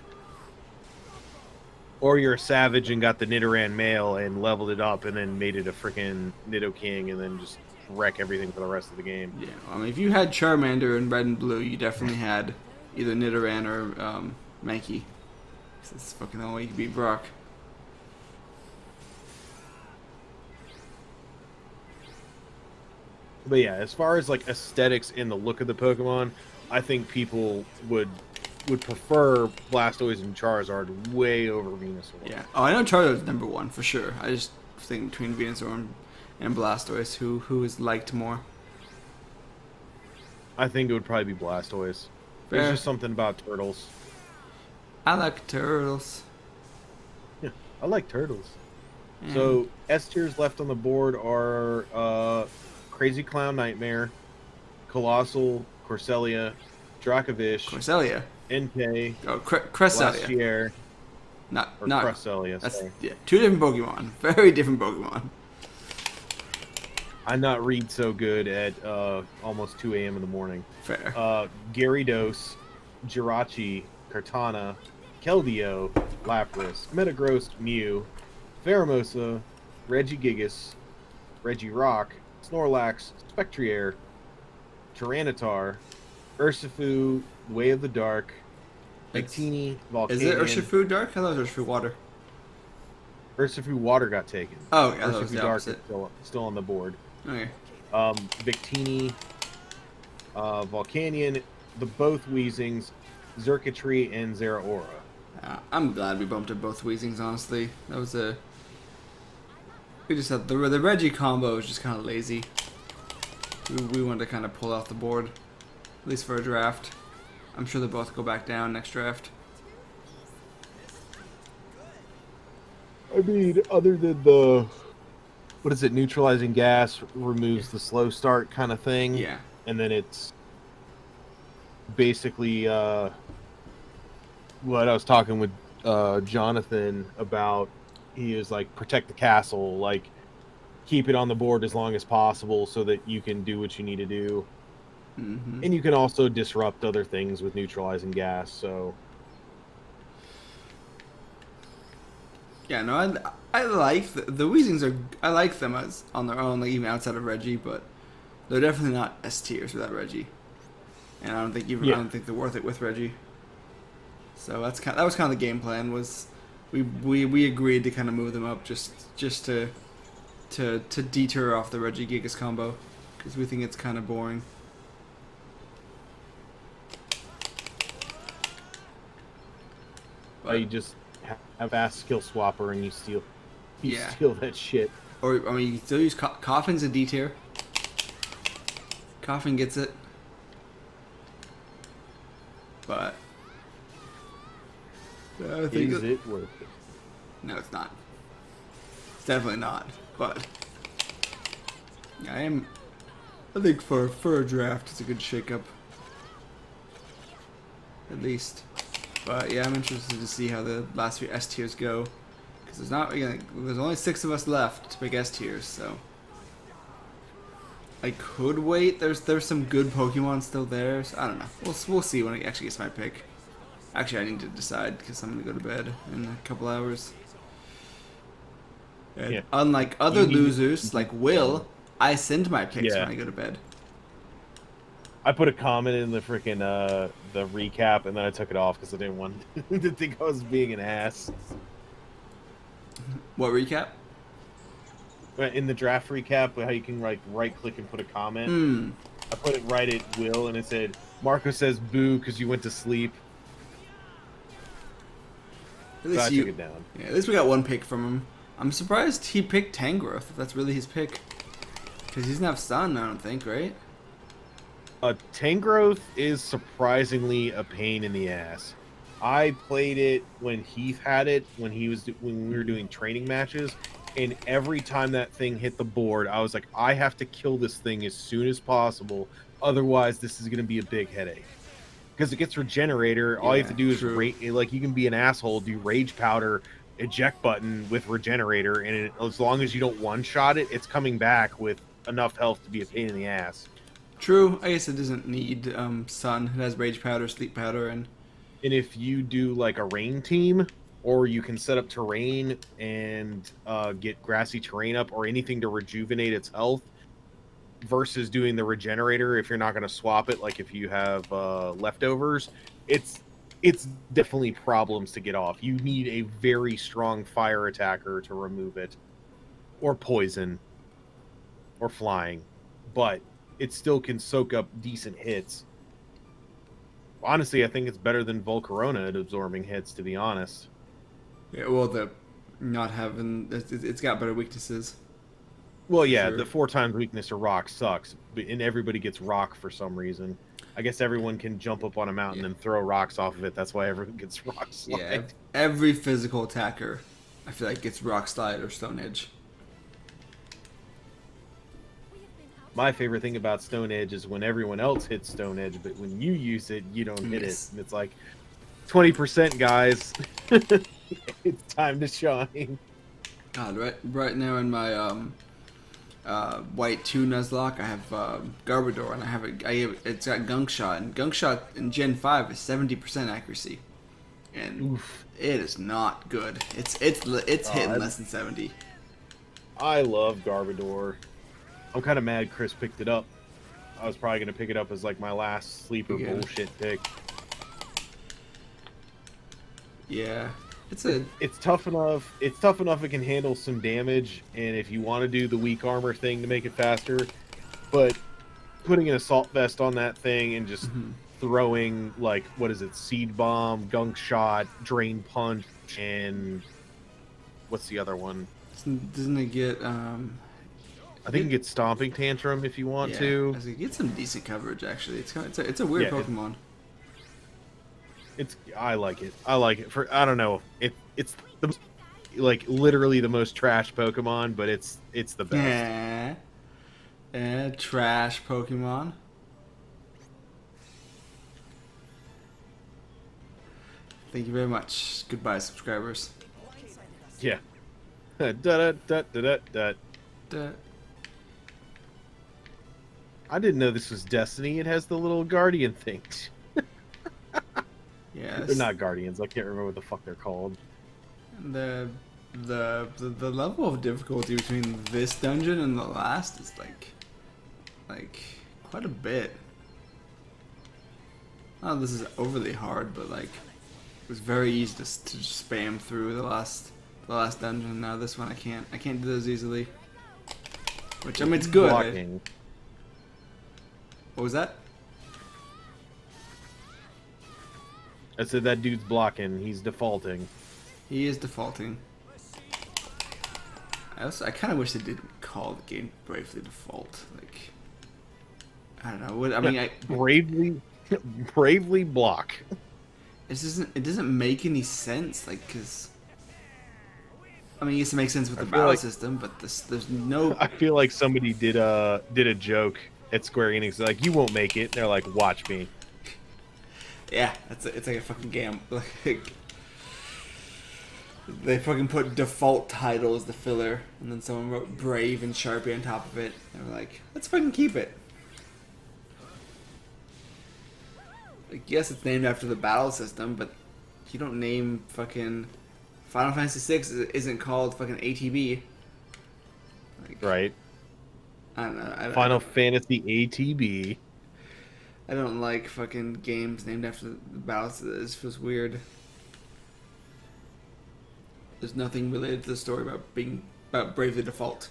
Or you're a savage and got the Nidoran male and leveled it up and then made it a freaking Nidoking and then just wreck everything for the rest of the game.
Yeah, I mean, if you had Charmander in Red and Blue, you definitely had either Nidoran or Mankey. It's fucking the only way you can beat Brock.
But yeah, as far as like aesthetics and the look of the Pokemon, I think people would prefer Blastoise and Charizard way over Venusaur.
Yeah. Oh, I know Charizard's number one for sure. I just think between Venusaur and Blastoise, who is liked more.
I think it would probably be Blastoise.
Fair.
There's just something about turtles.
I like turtles.
Yeah, I like turtles.
Yeah.
So S tiers left on the board are Crazy Clown Nightmare, Colossal, Corselia, Dracovish,
Corselia.
Entei,
Oh, Cresselia.
Blastier,
Not
or Cresselia.
That's
Sorry.
yeah, two different Pokemon. Very different Pokemon.
I not read so good at almost 2 a.m. in the morning.
Fair.
Gyarados, Jirachi, Kartana, Keldeo, Lapras, Metagross, Mew, Pheromosa, Regigigas, Regirock, Snorlax, Spectrier, Tyranitar, Urshifu, Way of the Dark, Victini, Volcanion.
Is it Urshifu Dark? I thought it was Urshifu Water.
Urshifu Water got taken.
Oh, yeah, that was
Urshifu
the
Dark is
opposite.
still on the board.
Okay.
Victini, Volcanion, the both Weezings, Xurkitree, and Zeraora.
I'm glad we bumped up both Weezings, honestly. That was a... We just had... The Reggie combo was just kind of lazy. We wanted to kind of pull off the board. At least for a draft. I'm sure they'll both go back down next draft.
I mean, other than the... What is it? Neutralizing gas removes the slow start kind of thing.
Yeah.
And then it's basically what I was talking with Jonathan about. He is like, protect the castle, like keep it on the board as long as possible so that you can do what you need to do.
Mm-hmm.
And you can also disrupt other things with neutralizing gas, so...
Yeah, no, I like the Weezings are... I like them as on their own, like even outside of Reggie, but they're definitely not S tiers without Reggie. And I don't think I don't think they're worth it with Reggie. So that was kind of the game plan, was we agreed to kind of move them up just to deter off the Reggie Gigas combo, because we think it's kind of boring.
You just have Ass Skill Swapper and you steal that shit.
Or, I mean, you can still use Coffin's a D tier. Coffin gets it. But... I think
Is it worth it?
No, it's not. It's definitely not. But... I think for a draft, it's a good shakeup. At least. But yeah, I'm interested to see how the last few S tiers go, because there's only 6 of us left to pick S tiers, so I could wait. There's some good Pokemon still there, so I don't know. We'll see when it actually gets my pick. Actually, I need to decide because I'm gonna go to bed in a couple hours. And
Yeah.
unlike other losers like Will, I send my picks when I go to bed.
I put a comment in the freaking the recap, and then I took it off because I didn't want to think I was being an ass.
What recap?
In the draft recap, how you can like right click and put a comment. I put it right at Will, and it said, "Marco says boo because you went to sleep."
At least
So I took it down.
Yeah, at least we got one pick from him. I'm surprised he picked Tangrowth, if that's really his pick. Because he doesn't have Sun, I don't think, right?
Tangrowth is surprisingly a pain in the ass. I played it when Heath had it, when we were doing training matches, and every time that thing hit the board, I was like, I have to kill this thing as soon as possible, otherwise this is going to be a big headache. Because it gets regenerator, all you have to
Yeah,
do is
true.
like you can be an asshole, do rage powder, eject button with regenerator, and as long as you don't one shot it, it's coming back with enough health to be a pain in the ass.
True. I guess it doesn't need sun. It has rage powder, sleep powder, and
And if you do like a rain team, or you can set up terrain and get grassy terrain up or anything to rejuvenate its health, versus doing the regenerator, if you're not going to swap it, like if you have leftovers, it's definitely problems to get off. You need a very strong fire attacker to remove it, or poison, or flying, but it still can soak up decent hits. Honestly, I think it's better than Volcarona at absorbing hits, to be honest.
yeah, well, the not having it's got better weaknesses
Well,
for
yeah,
sure.
the 4 times weakness to rock sucks, and everybody gets rock for some reason. I guess everyone can jump up on a mountain
Yeah.
and throw rocks off of it. That's why everyone gets rock slide.
Yeah, every physical attacker, I feel like gets rock slide or stone edge.
My favorite thing about Stone Edge is when everyone else hits Stone Edge, but when you use it, you don't hit
Yes.
it. And it's like, 20%, guys. It's time to shine.
God, right now in my white 2 Nuzlocke, I have Garbodor, and it's got Gunk Shot, and Gunk Shot in Gen 5 is 70% accuracy, and
Oof.
it is not good. It's hitting less than 70.
I love Garbodor. I'm kind of mad Chris picked it up. I was probably going to pick it up as like my last sleeper
Yeah.
bullshit pick.
Yeah, it's
Tough enough. It's tough enough it can handle some damage, and if you want to do the weak armor thing to make it faster, but putting an assault vest on that thing and just throwing like, what is it, seed bomb, gunk shot, drain punch, and what's the other one?
doesn't it get
I think you get stomping tantrum if you want to.
I was like, get some decent coverage actually. It's a weird
Yeah,
Pokemon.
I like it. I like it for, I don't know. It's the, like literally the most trash Pokemon, but it's the best.
Trash Pokemon. Thank you very much. Goodbye, subscribers.
Yeah. da, da, da, da, da, da.
Duh.
I didn't know this was Destiny. It has the little guardian things.
Yes.
They're not guardians. I can't remember what the fuck they're called.
The level of difficulty between this dungeon and the last is like quite a bit. Oh, this is overly hard, but like it was very easy to spam through the last dungeon. Now this one I can't do those easily. Which I mean it's good.
Blocking.
What was that?
I said that dude's blocking. He's defaulting.
He is defaulting. I kind of wish they didn't call the game Bravely Default. Like, I don't know. What I mean,
Bravely block.
it doesn't make any sense. Like, cause I mean, yes, it makes sense with the
feel
battle
like-
system, but there's no.
I feel like somebody did a joke at Square Enix. Like, you won't make it. And they're like, watch me.
Yeah, it's like a fucking game. Like, they fucking put default title as the filler, and then someone wrote Brave and Sharpie on top of it. They were like, let's fucking keep it. Like, yes, it's named after the battle system, but you don't name fucking Final Fantasy VI isn't called fucking ATB. Like,
Right.
I don't know.
Final Fantasy ATB.
I don't like fucking games named after the battles. It feels weird. There's nothing related to the story about Bravely Default.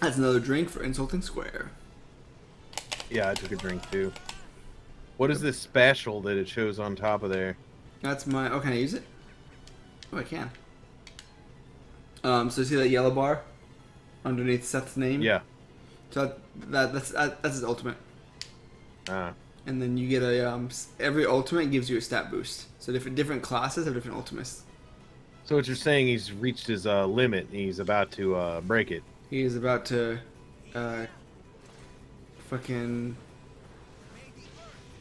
That's another drink for insulting Square.
Yeah, I took a drink too. What is this special that it shows on top of there?
That's my. Oh, can I use it? Oh, I can. So see that yellow bar underneath Seth's name?
Yeah.
So that's his ultimate.
Ah.
And then you get a every ultimate gives you a stat boost. So different classes have different ultimates.
So what you're saying, he's reached his limit, and he's about to break it.
He is about to fucking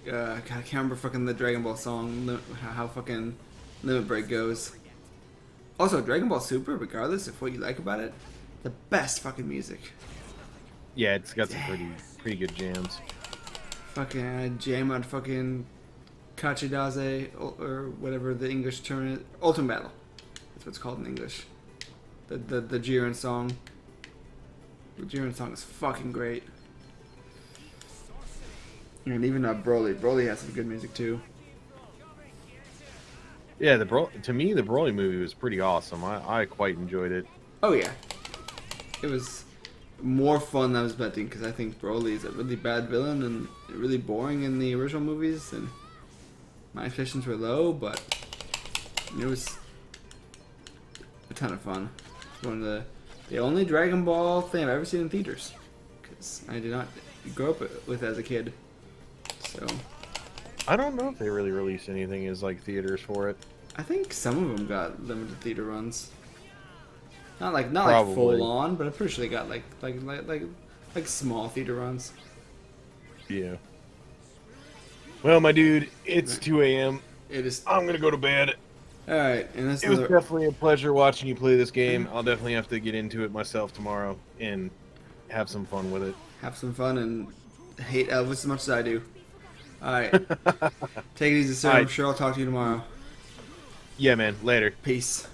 God, I can't remember fucking the Dragon Ball song, how fucking Limit Break goes. Also, Dragon Ball Super, regardless of what you like about it, the best fucking music.
Yeah, it's got some pretty good jams.
Fucking jam on fucking Kachidaze, or whatever the English term is. Ultimate Battle. That's what it's called in English. The Jiren song. The Jiren song is fucking great. And even Broly. Broly has some good music too.
Yeah, to me, the Broly movie was pretty awesome. I quite enjoyed it.
Oh yeah. It was more fun than I was betting, because I think Broly is a really bad villain and really boring in the original movies, and my expectations were low, but it was a ton of fun. It's one of the only Dragon Ball thing I've ever seen in theaters, because I did not grow up with it as a kid. So
I don't know if they really released anything as like theaters for it.
I think some of them got limited theater runs. Not like
Probably.
full on, but I'm pretty sure they got like small theater runs.
Yeah. Well, my dude, it's 2 a.m.
It is.
I'm gonna go to bed.
All right, and that's
It was definitely a pleasure watching you play this game. I'll definitely have to get into it myself tomorrow and have some fun with it.
have some fun and hate Elvis as much as I do. All right, take it easy, sir.
All
I'm
right.
sure I'll talk to you tomorrow.
Yeah, man. Later.
Peace.